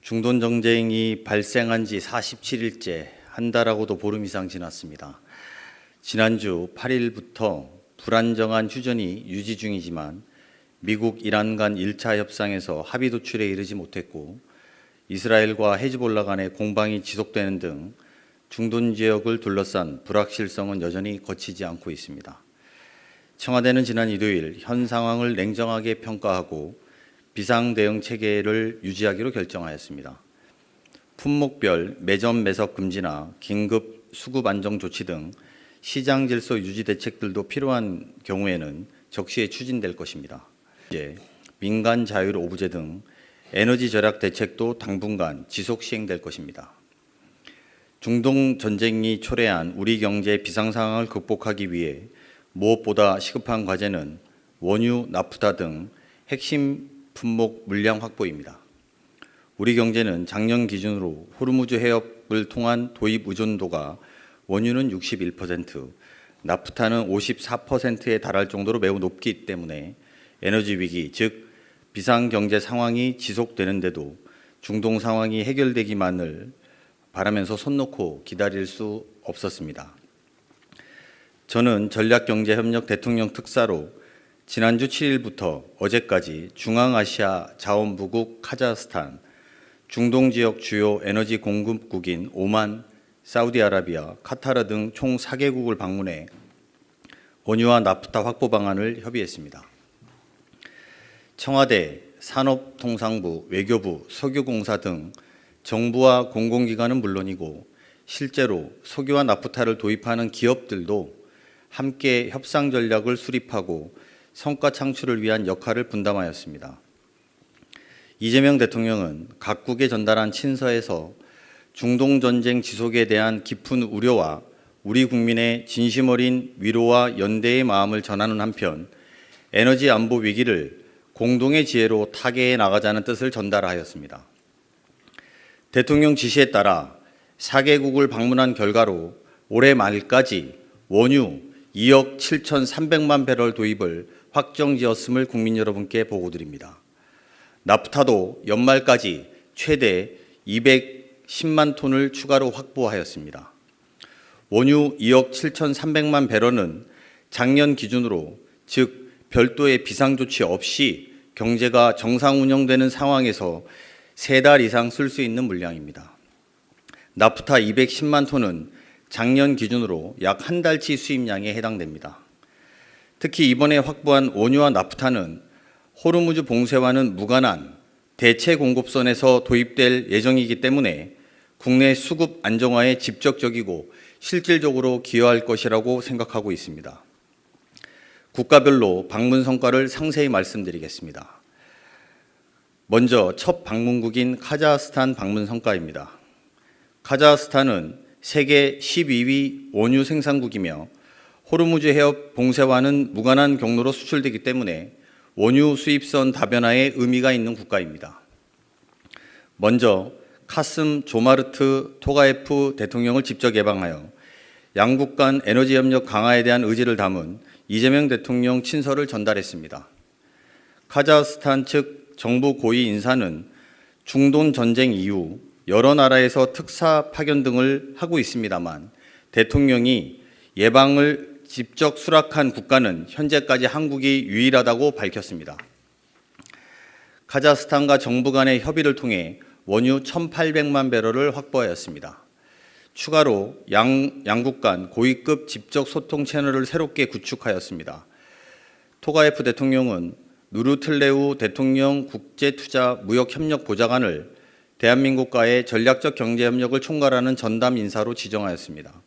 중동 전쟁이 발생한 지 47일째, 한 달하고도 보름 이상 지났습니다. 지난주 8일부터 불안정한 휴전이 유지 중이지만 미국, 이란 간 1차 협상에서 합의 도출에 이르지 못했고 이스라엘과 헤즈볼라 간의 공방이 지속되는 등 중동 지역을 둘러싼 불확실성은 여전히 거치지 않고 있습니다. 청와대는 지난 일요일 현 상황을 냉정하게 평가하고 비상대응 체계를 유지하기로 결정하였습니다. 품목별 매점 매석 금지나 긴급 수급 안정 조치 등 시장 질서 유지 대책들도 필요한 경우에는 적시에 추진될 것입니다. 이제 민간 자율 오부제 등 에너지 절약 대책도 당분간 지속 시행될 것입니다. 중동 전쟁이 초래한 우리 경제 비상 상황을 극복하기 위해 무엇보다 시급한 과제는 원유, 나프타 등 핵심 품목 물량 확보입니다. 우리 경제는 작년 기준으로 호르무즈 해협을 통한 도입 의존도가 원유는 61%, 나프타는 54%에 달할 정도로 매우 높기 때문에 에너지 위기, 즉 비상경제 상황이 지속되는데도 중동 상황이 해결되기만을 바라면서 손 놓고 기다릴 수 없었습니다. 저는 전략경제협력 대통령 특사로 지난주 7일부터 어제까지 중앙아시아 자원부국 카자흐스탄, 중동 지역 주요 에너지 공급국인 오만, 사우디아라비아, 카타르 등 총 4개국을 방문해 원유와 나프타 확보 방안을 협의했습니다. 청와대, 산업통상부, 외교부, 석유공사 등 정부와 공공기관은 물론이고 실제로 석유와 나프타를 도입하는 기업들도 함께 협상 전략을 수립하고 성과 창출을 위한 역할을 분담하였습니다. 이재명 대통령은 각국에 전달한 친서에서 중동 전쟁 지속에 대한 깊은 우려와 우리 국민의 진심 어린 위로와 연대의 마음을 전하는 한편 에너지 안보 위기를 공동의 지혜로 타개해 나가자는 뜻을 전달하였습니다. 대통령 지시에 따라 4개국을 방문한 결과로 올해 말까지 원유 2억 7,300만 배럴 도입을 확정지었음을 국민 여러분께 보고드립니다. 나프타도 연말까지 최대 210만 톤을 추가로 확보하였습니다. 원유 2억 7,300만 배럴은 작년 기준으로 즉 별도의 비상조치 없이 경제가 정상 운영되는 상황에서 3달 이상 쓸 수 있는 물량입니다. 나프타 210만 톤은 작년 기준으로 약 한 달치 수입량에 해당됩니다. 특히 이번에 확보한 원유와 나프타는 호르무즈 봉쇄와는 무관한 대체 공급선에서 도입될 예정이기 때문에 국내 수급 안정화에 직접적이고 실질적으로 기여할 것이라고 생각하고 있습니다. 국가별로 방문 성과를 상세히 말씀드리겠습니다. 먼저 첫 방문국인 카자흐스탄 방문 성과입니다. 카자흐스탄은 세계 12위 원유 생산국이며 호르무즈 해협 봉쇄와는 무관한 경로로 수출되기 때문에 원유 수입선 다변화에 의미가 있는 국가입니다. 먼저 카슴 조마르트 토가예프 대통령을 직접 예방하여 양국 간 에너지 협력 강화에 대한 의지를 담은 이재명 대통령 친서를 전달했습니다. 카자흐스탄 측 정부 고위 인사는 중동 전쟁 이후 여러 나라에서 특사 파견 등을 하고 있습니다만 대통령이 예방을 직접 수락한 국가는 현재까지 한국이 유일하다고 밝혔습니다. 카자흐스탄과 정부 간의 협의를 통해 원유 1,800만 배럴을 확보하였습니다. 추가로 양국 간 고위급 직접 소통 채널을 새롭게 구축하였습니다. 토가예프 대통령은 누르틀레우 대통령 국제투자무역협력보좌관을 대한민국과의 전략적 경제협력을 총괄하는 전담 인사로 지정하였습니다.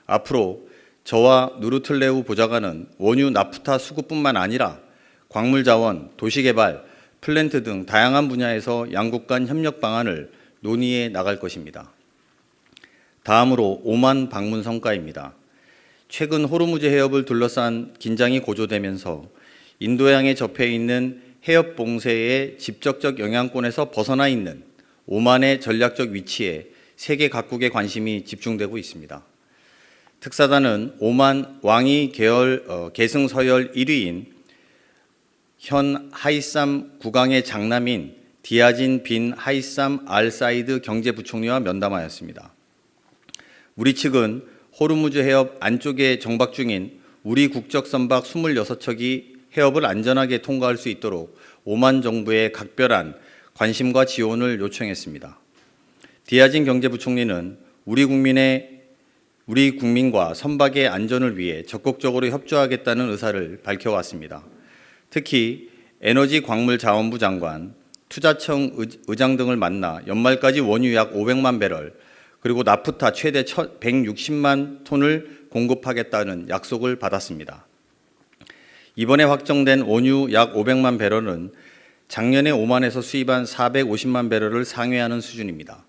앞으로 저와 누르틀레우 보좌관은 원유 나프타 수급뿐만 아니라 광물자원, 도시개발, 플랜트 등 다양한 분야에서 양국 간 협력 방안을 논의해 나갈 것입니다. 다음으로 오만 방문 성과입니다. 최근 호르무즈 해협을 둘러싼 긴장이 고조되면서 인도양에 접해 있는 해협 봉쇄의 직접적 영향권에서 벗어나 있는 오만의 전략적 위치에 세계 각국의 관심이 집중되고 있습니다. 특사단은 오만 왕위 계승 서열 1위인 현 하이삼 국왕의 장남인 디아진 빈 하이삼 알 사이드 경제부총리와 면담하였습니다. 우리 측은 호르무즈 해협 안쪽에 정박 중인 우리 국적 선박 26척이 해협을 안전하게 통과할 수 있도록 오만 정부의 각별한 관심과 지원을 요청했습니다. 디아진 경제부총리는 우리 국민과 선박의 안전을 위해 적극적으로 협조하겠다는 의사를 밝혀왔습니다. 특히 에너지 광물자원부 장관, 투자청 의장 등을 만나 연말까지 원유 약 500만 배럴, 그리고 나프타 최대 160만 톤을 공급하겠다는 약속을 받았습니다. 이번에 확정된 원유 약 500만 배럴은 작년에 오만에서 수입한 450만 배럴을 상회하는 수준입니다.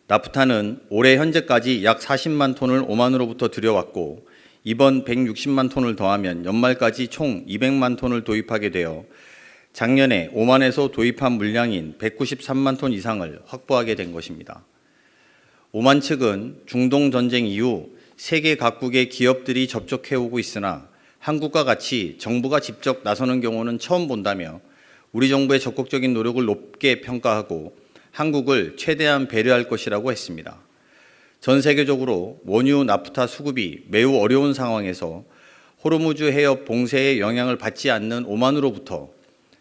나프타는 올해 현재까지 약 40만 톤을 오만으로부터 들여왔고 이번 160만 톤을 더하면 연말까지 총 200만 톤을 도입하게 되어 작년에 오만에서 도입한 물량인 193만 톤 이상을 확보하게 된 것입니다. 오만 측은 중동 전쟁 이후 세계 각국의 기업들이 접촉해오고 있으나 한국과 같이 정부가 직접 나서는 경우는 처음 본다며 우리 정부의 적극적인 노력을 높게 평가하고 한국을 최대한 배려할 것이라고 했습니다. 전 세계적으로 원유 나프타 수급이 매우 어려운 상황에서 호르무즈 해협 봉쇄의 영향을 받지 않는 오만으로부터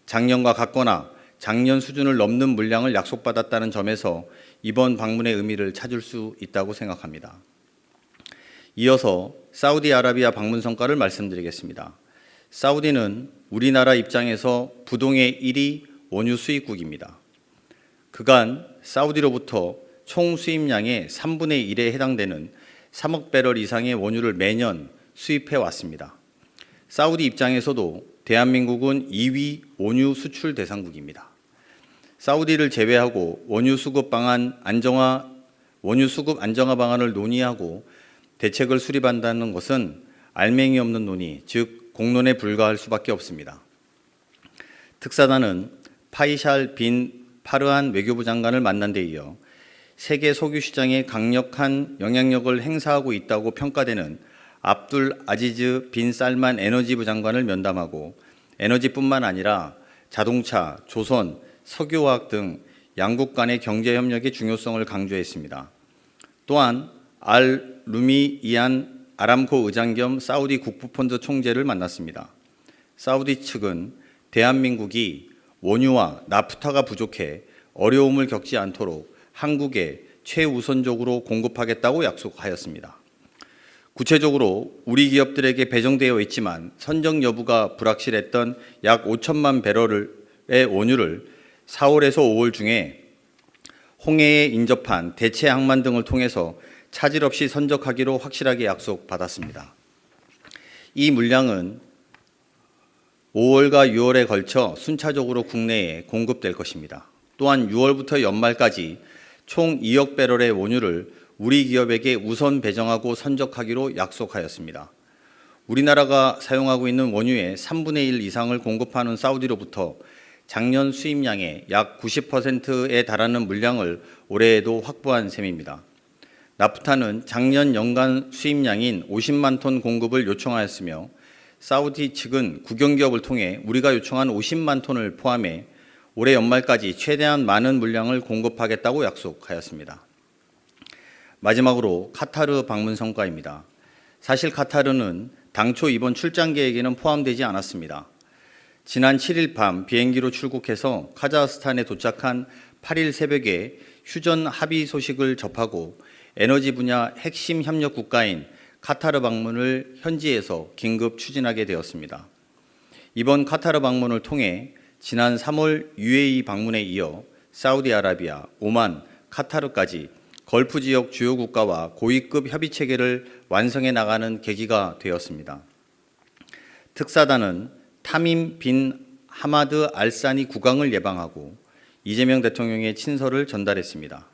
작년과 같거나 작년 수준을 넘는 물량을 약속받았다는 점에서 이번 방문의 의미를 찾을 수 있다고 생각합니다. 이어서 사우디아라비아 방문 성과를 말씀드리겠습니다. 사우디는 우리나라 입장에서 부동의 1위 원유 수입국입니다. 그간 사우디로부터 총 수입량의 3분의 1에 해당되는 3억 배럴 이상의 원유를 매년 수입해 왔습니다. 사우디 입장에서도 대한민국은 2위 원유 수출 대상국입니다. 사우디를 제외하고 원유 수급 안정화 방안을 논의하고 대책을 수립한다는 것은 알맹이 없는 논의, 즉 공론에 불과할 수밖에 없습니다. 특사단은 파이샬 빈 파르한 외교부 장관을 만난 데 이어 세계 석유 시장에 강력한 영향력을 행사하고 있다고 평가되는 압둘 아지즈 빈 살만 에너지부 장관을 면담하고 에너지뿐만 아니라 자동차, 조선, 석유화학 등 양국 간의 경제 협력의 중요성을 강조했습니다. 또한 알 루미이안 아람코 의장 겸 사우디 국부펀드 총재를 만났습니다. 사우디 측은 대한민국이 원유와 나프타가 부족해 어려움을 겪지 않도록 한국에 최우선적으로 공급하겠다고 약속하였습니다. 구체적으로 우리 기업들에게 배정되어 있지만 선정 여부가 불확실했던 약 5천만 배럴의 원유를 4월에서 5월 중에 홍해에 인접한 대체 항만 등을 통해서 차질 없이 선적하기로 확실하게 약속받았습니다. 이 물량은 5월과 6월에 걸쳐 순차적으로 국내에 공급될 것입니다. 또한 6월부터 연말까지 총 2억 배럴의 원유를 우리 기업에게 우선 배정하고 선적하기로 약속하였습니다. 우리나라가 사용하고 있는 원유의 3분의 1 이상을 공급하는 사우디로부터 작년 수입량의 약 90%에 달하는 물량을 올해에도 확보한 셈입니다. 나프타는 작년 연간 수입량인 50만 톤 공급을 요청하였으며 사우디 측은 국영기업을 통해 우리가 요청한 50만 톤을 포함해 올해 연말까지 최대한 많은 물량을 공급하겠다고 약속하였습니다. 마지막으로 카타르 방문 성과입니다. 사실 카타르는 당초 이번 출장 계획에는 포함되지 않았습니다. 지난 7일 밤 비행기로 출국해서 카자흐스탄에 도착한 8일 새벽에 휴전 합의 소식을 접하고 에너지 분야 핵심 협력 국가인 카타르 방문을 현지에서 긴급 추진하게 되었습니다. 이번 카타르 방문을 통해 지난 3월 UAE 방문에 이어 사우디아라비아, 오만, 카타르까지 걸프 지역 주요 국가와 고위급 협의 체계를 완성해 나가는 계기가 되었습니다. 특사단은 타밈 빈 하마드 알사니 국왕을 예방하고 이재명 대통령의 친서를 전달했습니다.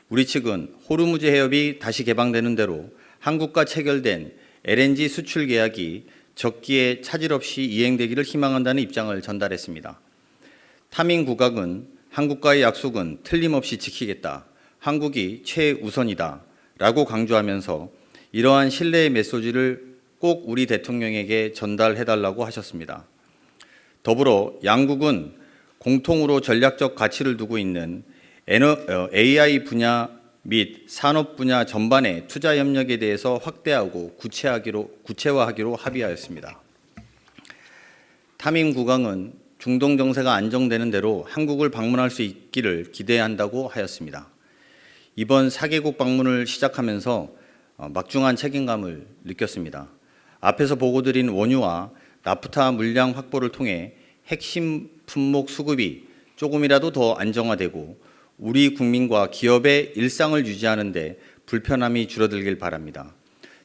우리 측은 호르무즈 해협이 다시 개방되는 대로 한국과 체결된 LNG 수출 계약이 적기에 차질 없이 이행되기를 희망한다는 입장을 전달했습니다. 타민 국왕은 한국과의 약속은 틀림없이 지키겠다, 한국이 최우선이다 라고 강조하면서 이러한 신뢰의 메시지를 꼭 우리 대통령에게 전달해달라고 하셨습니다. 더불어 양국은 공통으로 전략적 가치를 두고 있는 AI 분야 및 산업 분야 전반의 투자 협력에 대해서 확대하고 구체화하기로 합의하였습니다. 타민 국왕은 중동 정세가 안정되는 대로 한국을 방문할 수 있기를 기대한다고 하였습니다. 이번 4개국 방문을 시작하면서 막중한 책임감을 느꼈습니다. 앞에서 보고드린 원유와 나프타 물량 확보를 통해 핵심 품목 수급이 조금이라도 더 안정화되고 우리 국민과 기업의 일상을 유지하는 데 불편함이 줄어들길 바랍니다.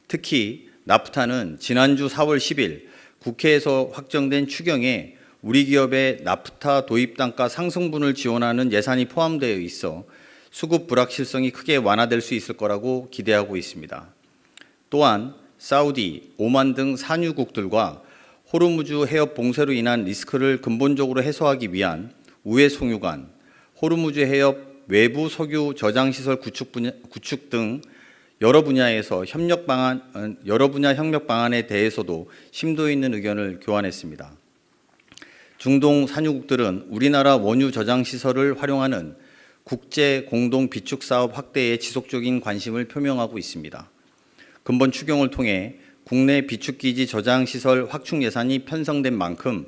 특히 나프타는 지난주 4월 10일 국회에서 확정된 추경에 우리 기업의 나프타 도입 단가 상승분을 지원하는 예산이 포함되어 있어 수급 불확실성이 크게 완화될 수 있을 거라고 기대하고 있습니다. 또한 사우디, 오만 등 산유국들과 호르무즈 해협 봉쇄로 인한 리스크를 근본적으로 해소하기 위한 우회 송유관, 호르무즈 해협 외부 석유 저장 시설 구축 등 여러 분야 협력 방안에 대해서도 심도 있는 의견을 교환했습니다. 중동 산유국들은 우리나라 원유 저장 시설을 활용하는 국제 공동 비축 사업 확대에 지속적인 관심을 표명하고 있습니다. 근본 추경을 통해 국내 비축기지 저장시설 확충 예산이 편성된 만큼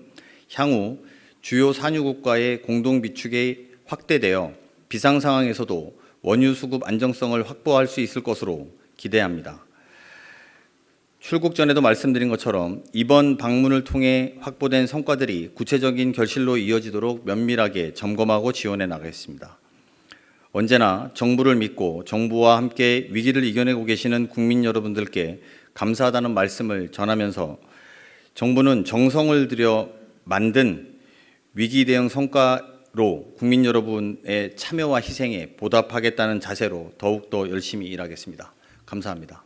향후 주요 산유국과의 공동 비축이 확대되어 비상 상황에서도 원유 수급 안정성을 확보할 수 있을 것으로 기대합니다. 출국 전에도 말씀드린 것처럼 이번 방문을 통해 확보된 성과들이 구체적인 결실로 이어지도록 면밀하게 점검하고 지원해 나가겠습니다. 언제나 정부를 믿고 정부와 함께 위기를 이겨내고 계시는 국민 여러분들께 감사하다는 말씀을 전하면서 정부는 정성을 들여 만든 위기 대응 성과로 국민 여러분의 참여와 희생에 보답하겠다는 자세로 더욱더 열심히 일하겠습니다. 감사합니다.